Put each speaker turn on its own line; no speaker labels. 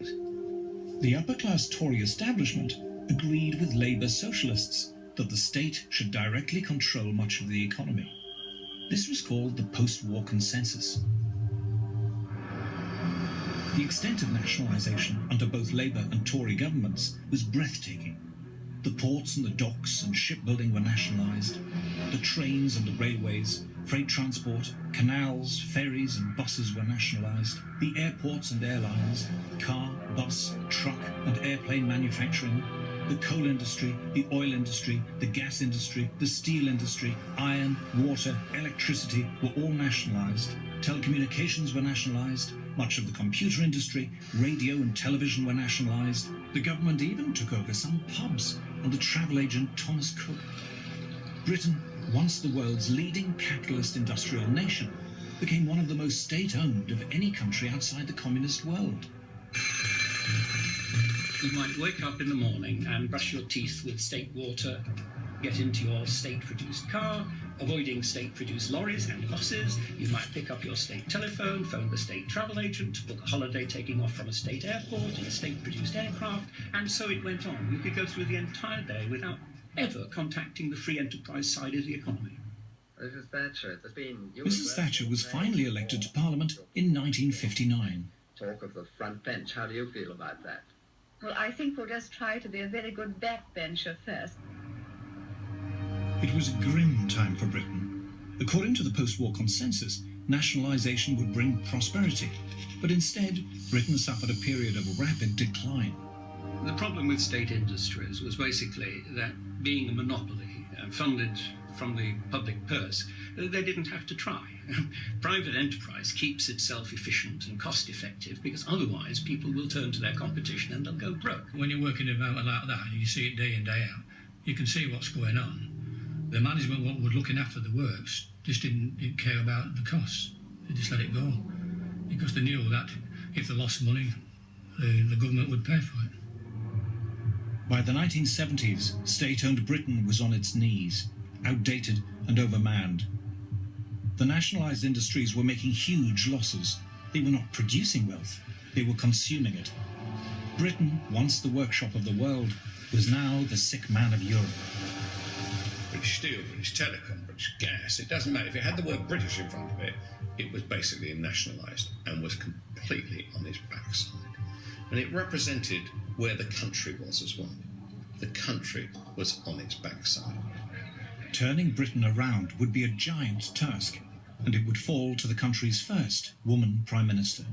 The upper-class Tory establishment agreed with Labour socialists that the state should directly control much of the economy. This was called the post-war consensus. The extent of nationalisation under both Labour and Tory governments was breathtaking. The ports and the docks and shipbuilding were nationalised. The trains and the railways, freight transport, canals, ferries and buses were nationalised. The airports and airlines, car, bus, truck and airplane manufacturing, the coal industry, the oil industry, the gas industry, the steel industry, iron, water, electricity were all nationalised. Telecommunications were nationalised. Much of the computer industry, radio and television were nationalised. The government even took over some pubs and the travel agent Thomas Cook. Britain, once the world's leading capitalist industrial nation, became one of the most state-owned of any country outside the communist world.
You might wake up in the morning and brush your teeth with state water, get into your state-produced car, avoiding state-produced lorries and buses. You might pick up your state telephone, phone the state travel agent, book a holiday taking off from a state airport in a state-produced aircraft, and so it went on. You could go through the entire day without ever contacting the free enterprise side of the economy.
Mrs. Thatcher was finally elected to Parliament in 1959.
Talk of the front bench. How do you feel about that?
Well, I think we'll just try to be a very good backbencher first.
It was a grim time for Britain. According to the post-war consensus, nationalisation would bring prosperity, but instead, Britain suffered a period of rapid decline.
The problem with state industries was basically that being a monopoly, funded from the public purse, they didn't have to try. Private enterprise keeps itself efficient and cost-effective because otherwise people will turn to their competition and they'll go broke.
When you're working in a environment like that and you see it day in, day out, you can see what's going on. The management what was looking after the works just didn't care about the costs. They just let it go because they knew that if they lost money, the government would pay for it.
By the 1970s, state-owned Britain was on its knees, outdated and overmanned. The nationalised industries were making huge losses. They were not producing wealth, they were consuming it. Britain, once the workshop of the world, was now the sick man of Europe.
British Steel, British Telecom, British Gas, it doesn't matter. If it had the word British in front of it, it was basically nationalised and was completely on its backside. And it represented where the country was as well. The country was on its backside.
Turning Britain around would be a giant task, and it would fall to the country's first woman Prime Minister.